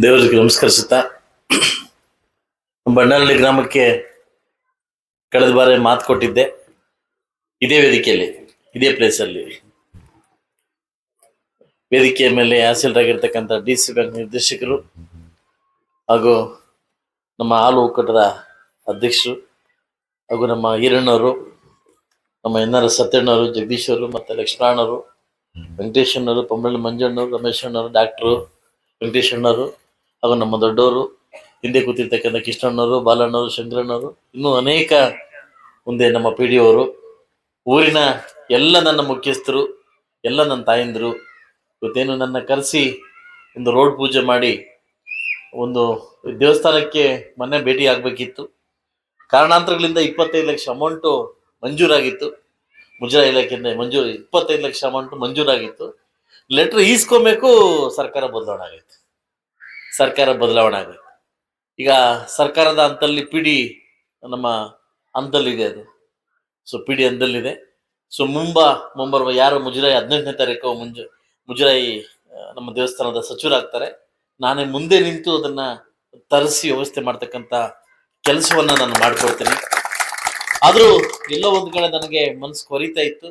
ದೇವರಿಗೆ ನಮಸ್ಕರಿಸುತ್ತಾ ಬಣ್ಣಹಳ್ಳಿ ಗ್ರಾಮಕ್ಕೆ ಕಳೆದ ಬಾರಿ ಮಾತು ಕೊಟ್ಟಿದ್ದೆ. ಇದೇ ವೇದಿಕೆಯಲ್ಲಿ, ಇದೇ ಪ್ಲೇಸಲ್ಲಿ ವೇದಿಕೆಯ ಮೇಲೆ ಹಾಸೀಲರಾಗಿರ್ತಕ್ಕಂಥ DC ಬ್ಯಾಂಕ್ ನಿರ್ದೇಶಕರು ಹಾಗೂ ನಮ್ಮ ಹಾಲು ಒಕ್ಕೂಟದ ಅಧ್ಯಕ್ಷರು ಹಾಗೂ ನಮ್ಮ ಈರಣ್ಣವರು, ನಮ್ಮ ಎನ್ಆರ್ ಸತ್ಯಣ್ಣವರು, ಜಗದೀಶ್ ಅವರು, ಮತ್ತು ಲಕ್ಷ್ಮಣವರು, ವೆಂಕಟೇಶಣ್ಣವರು, ಪಂಬಳ್ಳಿ ಮಂಜಣ್ಣವರು, ರಮೇಶ್ ಅಣ್ಣವರು, ಡಾಕ್ಟ್ರು ವೆಂಕಟೇಶ್ ಅಣ್ಣವರು ಹಾಗೂ ನಮ್ಮ ದೊಡ್ಡವರು, ಹಿಂದೆ ಕೂತಿರ್ತಕ್ಕಂಥ ಕೃಷ್ಣಣ್ಣವರು, ಬಾಲಣ್ಣವರು, ಶಂಕರಣ್ಣವರು, ಇನ್ನೂ ಅನೇಕ ಮುಂದೆ ನಮ್ಮ PD ಅವರು, ಊರಿನ ಎಲ್ಲ ನನ್ನ ಮುಖ್ಯಸ್ಥರು, ಎಲ್ಲ ನನ್ನ ತಾಯಂದಿರು ಇವತ್ತೇನು ನನ್ನ ಕರೆಸಿ ಒಂದು ರೋಡ್ ಪೂಜೆ ಮಾಡಿ ಒಂದು ದೇವಸ್ಥಾನಕ್ಕೆ ಮೊನ್ನೆ ಭೇಟಿ ಆಗಬೇಕಿತ್ತು. ಕಾರಣಾಂತರಗಳಿಂದ 25 ಲಕ್ಷ ಅಮೌಂಟು ಮಂಜೂರಾಗಿತ್ತು. ಮುಜರಾಯಿ ಇಲಾಖೆಯಿಂದ 25 ಲಕ್ಷ ಅಮೌಂಟು ಮಂಜೂರಾಗಿತ್ತು. ಲೆಟ್ರ್ ಈಸ್ಕೊಬೇಕು, ಸರ್ಕಾರ ಬದಲಾವಣೆ ಆಗೈತೆ. ಈಗ ಸರ್ಕಾರದ ಹಂತದಲ್ಲಿ PD ನಮ್ಮ ಹಂತದಲ್ಲಿದೆ. ಅದು PD ಹಂತದಲ್ಲಿದೆ. ಮುಂಬರುವ ಯಾರು ಮುಜರಾಯಿ 18ನೇ ತಾರೀಕು ಮುಜರಾಯಿ ನಮ್ಮ ದೇವಸ್ಥಾನದ ಸಚಿವರಾಗ್ತಾರೆ. ನಾನೇ ಮುಂದೆ ನಿಂತು ಅದನ್ನ ತರಿಸಿ ವ್ಯವಸ್ಥೆ ಮಾಡ್ತಕ್ಕಂಥ ಕೆಲಸವನ್ನ ನಾನು ಮಾಡ್ಕೊಡ್ತೀನಿ. ಆದರೂ ಎಲ್ಲೋ ಒಂದು ಕಡೆ ನನಗೆ ಮನಸ್ಸು ಕೊರಿತಾ ಇತ್ತು.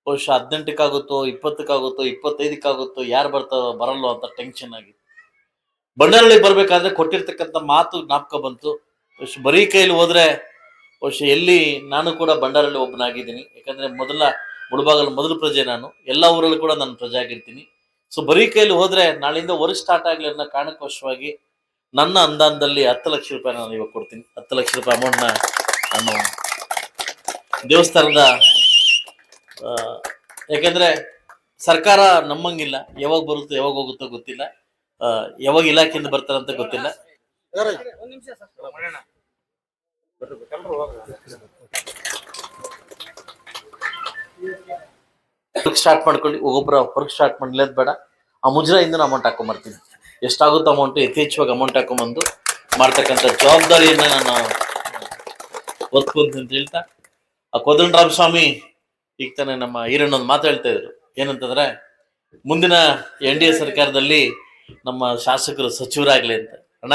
ಬಹುಶಃ 18ಕ್ಕಾಗುತ್ತೋ, 20ಕ್ಕಾಗುತ್ತೋ, 25ಕ್ಕಾಗುತ್ತೋ, ಯಾರು ಬರಲ್ಲೋ ಅಂತ ಟೆನ್ಷನ್ ಆಗಿತ್ತು. ಬಣ್ಣಹಳ್ಳಿ ಬರ್ಬೇಕಾದ್ರೆ ಕೊಟ್ಟಿರ್ತಕ್ಕಂಥ ಮಾತು ಜ್ಞಾಪಕ ಬಂತು. ಬರೀ ಕೈಲಿ ಹೋದ್ರೆ ಬಹುಶಃ ಎಲ್ಲಿ ನಾನು ಕೂಡ ಬಂಡಾರಲ್ಲಿ ಒಬ್ಬನಾಗಿದ್ದೀನಿ. ಯಾಕಂದ್ರೆ ಮುಳಬಾಗಲ್ ಮೊದಲ ಪ್ರಜೆ ನಾನು. ಎಲ್ಲ ಊರಲ್ಲೂ ಕೂಡ ನಾನು ಪ್ರಜೆ ಆಗಿರ್ತೀನಿ. ಬರೀ ಕೈಲಿ ಹೋದ್ರೆ ನಾಳೆಯಿಂದ ವರ್ಕ್ ಸ್ಟಾರ್ಟ್ ಆಗ್ಲಿ ಅನ್ನೋ ಕಾರಣಕ್ಕೋಸ್ಕರವಾಗಿ ನನ್ನ ಅನುದಾನದಲ್ಲಿ 10 ಲಕ್ಷ ರೂಪಾಯಿ ನಾನು ಇವಾಗ ಕೊಡ್ತೀನಿ. 10 ಲಕ್ಷ ರೂಪಾಯಿ ಅಮೌಂಟ್ನ ನಾನು ದೇವಸ್ಥಾನದ, ಯಾಕೆಂದ್ರೆ ಸರ್ಕಾರ ನಮ್ಮಂಗಿಲ್ಲ, ಯಾವಾಗ ಬರುತ್ತೋ ಯಾವಾಗ ಹೋಗುತ್ತೋ ಗೊತ್ತಿಲ್ಲ, ಯಾವಾಗ ಇಲಾಖೆಯಿಂದ ಬರ್ತಾರಂತ ಗೊತ್ತಿಲ್ಲ. ಸ್ಟಾರ್ಟ್ ಮಾಡ್ಕೊಳ್ಳಿ, ಒಬ್ಬೊಬ್ಬರ ವರ್ಕ್ ಸ್ಟಾರ್ಟ್ ಮಾಡ್ಲೇದ್ ಬೇಡ. ಆ ಮುಜರಾಯಿಂದ ಅಮೌಂಟ್ ಹಾಕೊಂಬರ್ತೀನಿ. ಎಷ್ಟಾಗುತ್ತೋ ಅಮೌಂಟ್ ಯಥೇಚ್ಛವಾಗಿ ಅಮೌಂಟ್ ಹಾಕೊಂಬಂದು ಮಾಡ್ತಕ್ಕಂಥ ಜವಾಬ್ದಾರಿಯನ್ನ ನಾನು ಒತ್ಕೊಂತ ಅಂತ ಹೇಳ್ತಾ, ಆ ಕೋದಂಡರಾಮ ಸ್ವಾಮಿ ಈಗ ತಾನೇ ನಮ್ಮ ಈರಣ್ಣೊಂದು ಮಾತು ಹೇಳ್ತಾ ಇದ್ರು. ಏನಂತಂದ್ರೆ, ಮುಂದಿನ NDA ಸರ್ಕಾರದಲ್ಲಿ ನಮ್ಮ ಶಾಸಕರು ಸಚಿವರಾಗ್ಲಿ ಅಂತ. ಅಣ್ಣ,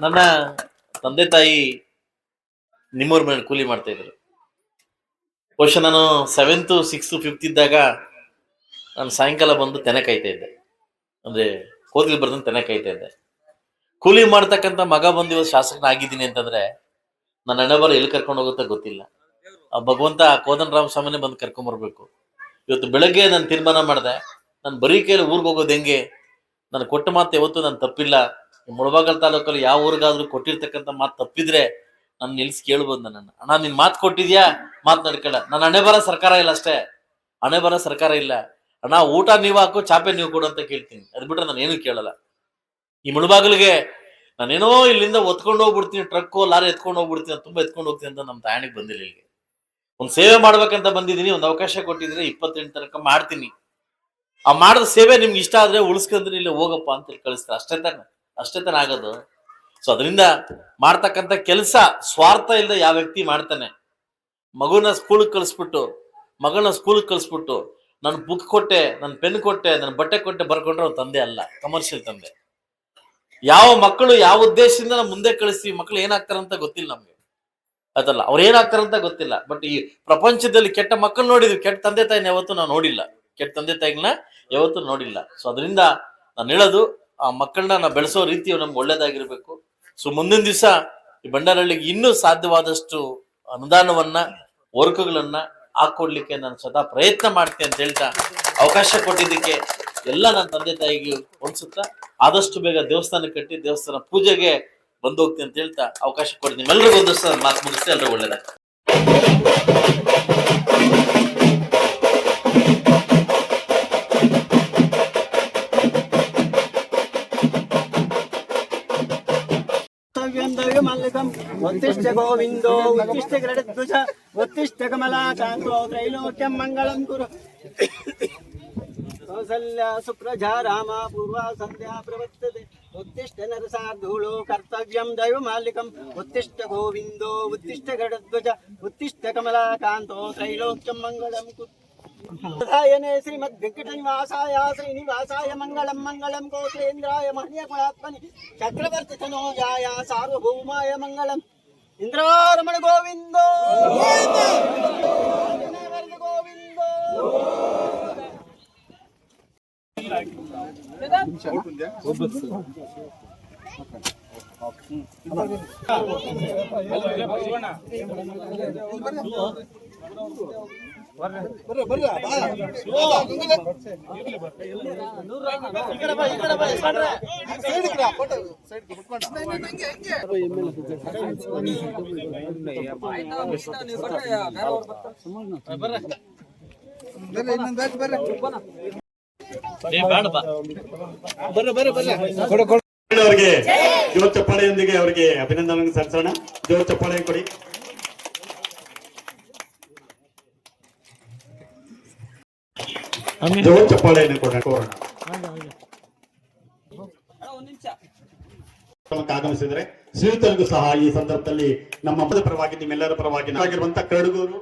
ನನ್ನ ತಂದೆ ತಾಯಿ ನಿಮ್ಮೂರ್ ಮೇಲೆ ಕೂಲಿ ಮಾಡ್ತಾ ಇದ್ರು. ಬಹುಶಃ ನಾನು 7th, 6th, 5th ಇದ್ದಾಗ ನಾನು ಸಾಯಂಕಾಲ ಬಂದು ತೆನೆ ಕಾಯ್ತಾ ಇದ್ದೆ. ಅಂದ್ರೆ ಕೋತಿಲ್ ಬರ್ದಂತ ತೆನೆ ಕಾಯ್ತಾ ಇದ್ದೆ. ಕೂಲಿ ಮಾಡ್ತಕ್ಕಂಥ ಮಗ ಬಂದು ಇವತ್ತು ಶಾಸಕನಾಗಿದ್ದೀನಿ ಅಂತಂದ್ರೆ ನನ್ನ ಹಣೆಬರ ಎಲ್ಲಿ ಕರ್ಕೊಂಡು ಹೋಗುತ್ತಾ ಗೊತ್ತಿಲ್ಲ. ಆ ಭಗವಂತ ಕೋದಂಡರಾಮ ಸ್ವಾಮಿನೇ ಬಂದು ಕರ್ಕೊಂಬರ್ಬೇಕು. ಇವತ್ತು ಬೆಳಗ್ಗೆ ನಾನು ತೀರ್ಮಾನ ಮಾಡಿದೆ, ನಾನು ಬರೀ ಕೈಯಲ್ಲಿ ಊರಿಗೆ ಹೋಗೋದು ಹೆಂಗೆ, ನಾನು ಕೊಟ್ಟ ಮಾತು ಯಾವತ್ತು ನಾನು ತಪ್ಪಿಲ್ಲ. ಮುಳಬಾಗಲ್ ತಾಲೂಕಲ್ಲಿ ಯಾವ ಊರಿಗಾದ್ರೂ ಕೊಟ್ಟಿರ್ತಕ್ಕಂಥ ಮಾತು ತಪ್ಪಿದ್ರೆ ನಾನು ನಿಲ್ಸಿ ಕೇಳ್ಬೋದು. ನನ್ನನ್ನು, ಅಣ್ಣ ನಿನ್ ಮಾತು ಕೊಟ್ಟಿದ್ಯಾ, ಮಾತು ನಡ್ಕೊಳ್ಳ. ನನ್ನ ಹಣೆ ಬರ ಸರ್ಕಾರ ಇಲ್ಲ ಅಷ್ಟೇ, ಹಣೆ ಬರ ಸರ್ಕಾರ ಇಲ್ಲ. ಅಣ್ಣ ಊಟ ನೀವು ಹಾಕು, ಚಾಪೆ ನೀವು ಕೊಡು ಅಂತ ಕೇಳ್ತೀನಿ. ಅದ್ ಬಿಟ್ರೆ ನಾನು ಏನು ಕೇಳಲ್ಲ. ಈ ಮುಳಬಾಗಿಲಿಗೆ ನಾನೇನೋ ಇಲ್ಲಿಂದ ಒತ್ಕೊಂಡು ಹೋಗ್ಬಿಡ್ತೀನಿ, ಟ್ರಕ್ಕು ಲಾರಿ ಎತ್ಕೊಂಡು ಹೋಗ್ಬಿಡ್ತೀನಿ, ತುಂಬಾ ಎತ್ಕೊಂಡು ಹೋಗ್ತೀನಿ ಅಂತ ನಮ್ಮ ತಾಯಣಿಗೆ ಬಂದಿಲ್ಲ. ಇಲ್ಲಿಗೆ ಒಂದು ಸೇವೆ ಮಾಡ್ಬೇಕಂತ ಬಂದಿದ್ದೀನಿ. ಒಂದು ಅವಕಾಶ ಕೊಟ್ಟಿದ್ರೆ 28 ತನಕ ಮಾಡ್ತೀನಿ. ಆ ಮಾಡಿದ ಸೇವೆ ನಿಮ್ಗೆ ಇಷ್ಟ ಆದ್ರೆ ಉಳಿಸ್ಕೊಂಡ್ರೆ ಇಲ್ಲಿ ಹೋಗಪ್ಪ ಅಂತ ಕಳಿಸ್ತಾರೆ. ಅಷ್ಟೇ ತಾನೆ ಆಗೋದು. ಅದರಿಂದ ಮಾಡ್ತಕ್ಕಂಥ ಕೆಲಸ ಸ್ವಾರ್ಥ ಇಲ್ಲದೆ ಯಾವ ವ್ಯಕ್ತಿ ಮಾಡ್ತಾನೆ. ಮಗನ ಸ್ಕೂಲ್ಗೆ ಕಳಿಸ್ಬಿಟ್ಟು ನಾನು ಬುಕ್ ಕೊಟ್ಟೆ, ನಾನು ಪೆನ್ ಕೊಟ್ಟೆ, ನಾನು ಬಟ್ಟೆ ಕೊಟ್ಟೆ ಬರ್ಕೊಂಡ್ರೆ ಅವ್ನ ತಂದೆ ಅಲ್ಲ, ಕಮರ್ಷಿಯಲ್ ತಂದೆ. ಯಾವ ಮಕ್ಕಳು ಯಾವ ಉದ್ದೇಶದಿಂದ ನಾವು ಮುಂದೆ ಕಳಿಸ್ತೀವಿ, ಮಕ್ಕಳು ಏನಾಗ್ತಾರಂತ ಗೊತ್ತಿಲ್ಲ ನಮ್ಗೆ. ಅದಲ್ಲ, ಅವ್ರು ಏನಾಗ್ತಾರಂತ ಗೊತ್ತಿಲ್ಲ. ಬಟ್ ಈ ಪ್ರಪಂಚದಲ್ಲಿ ಕೆಟ್ಟ ಮಕ್ಕಳು ನೋಡಿದ್ವಿ, ಕೆಟ್ಟ ತಂದೆ ತಾಯಿನ ಯಾವತ್ತೂ ನಾವು ನೋಡಿಲ್ಲ. ಕೆಟ್ಟ ತಂದೆ ತಾಯಿಗಳನ್ನ ಯಾವತ್ತೂ ನೋಡಿಲ್ಲ. ಅದರಿಂದ ನಾನು ಹೇಳೋದು, ಆ ಮಕ್ಕಳನ್ನ ನಾವು ಬೆಳೆಸೋ ರೀತಿ ನಮ್ಗೆ ಒಳ್ಳೇದಾಗಿರ್ಬೇಕು. ಮುಂದಿನ ದಿವಸ ಈ ಬಂಡಾರಹಳ್ಳಿಗೆ ಇನ್ನೂ ಸಾಧ್ಯವಾದಷ್ಟು ಅನುದಾನವನ್ನ, ವರ್ಕ್ಗಳನ್ನ ಹಾಕೊಡ್ಲಿಕ್ಕೆ ನಾನು ಸದಾ ಪ್ರಯತ್ನ ಮಾಡ್ತೀನಿ ಅಂತ ಹೇಳ್ತಾ, ಅವಕಾಶ ಕೊಟ್ಟಿದ್ದಕ್ಕೆ ಎಲ್ಲ ನನ್ನ ತಂದೆ ತಾಯಿಗೆ ಹೊಂದ್ಸುತ್ತಾ ಆದಷ್ಟು ಬೇಗ ದೇವಸ್ಥಾನ ಕಟ್ಟಿ ದೇವಸ್ಥಾನ ಪೂಜೆಗೆ ಬಂದು ಹೋಗ್ತೀನಿ ಅಂತ ಹೇಳ್ತಾ ಅವಕಾಶ ಕೊಡ್ತೀನಿ. ಎಲ್ರಿಗೂ ಒಂದು ಮಾತು ಮುಗಿಸ್ತೆ, ಎಲ್ರಿಗೂ ಒಳ್ಳೇದಾಗ್ತದೆ. उत्तिष्ठ गोविंदो उत्तिष्ठ गरुडध्वज उत्तिष्ठ कमलाकान्तो त्रैलोक्यं मंगलं कुरु। कौसल्या सुप्रजा रामा पूर्वा संध्या प्रवर्तते। उत्तिष्ठ नरसार्धूलो कर्तव्यं दैवमालिकम्। उत्तिष्ठ गोविंदो उत्तिष्ठ गरुडध्वज उत्तिष्ठ कमलाकान्तो त्रैलोक्यं मंगलं कुरु। ायने श्रीमद्वेङ्कटनिवासाय श्रीनिवासाय मङ्गलं मङ्गलं कौशलेन्द्राय मह्यकुलात्मनि चक्रवर्ति तनोजाय सार्वभौमाय मङ्गलम् इन्द्रारमण गोविन्दो गोविन्दो ಅವರಿಗೆ ಜೋರ್ ಚಪ್ಪಾಳೆಯೊಂದಿಗೆ ಅವರಿಗೆ ಅಭಿನಂದನೆ ಸಲ್ಲಿಸೋಣ. ಜೋರ್ ಚಪ್ಪಾಳೆ ಕೊಡಿ. ಜೋರ್ ಚಪ್ಪಾಳೆಯನ್ನು ಕೋರೋಣ. ಆಗಮಿಸಿದರೆ ಶ್ರೀಯುತರಿಗೂ ಸಹ ಈ ಸಂದರ್ಭದಲ್ಲಿ ನಮ್ಮ ಪರವಾಗಿ ನಿಮ್ಮೆಲ್ಲರ ಪರವಾಗಿ ಆಗಿರುವಂತಹ ಕರಡುಗೂರು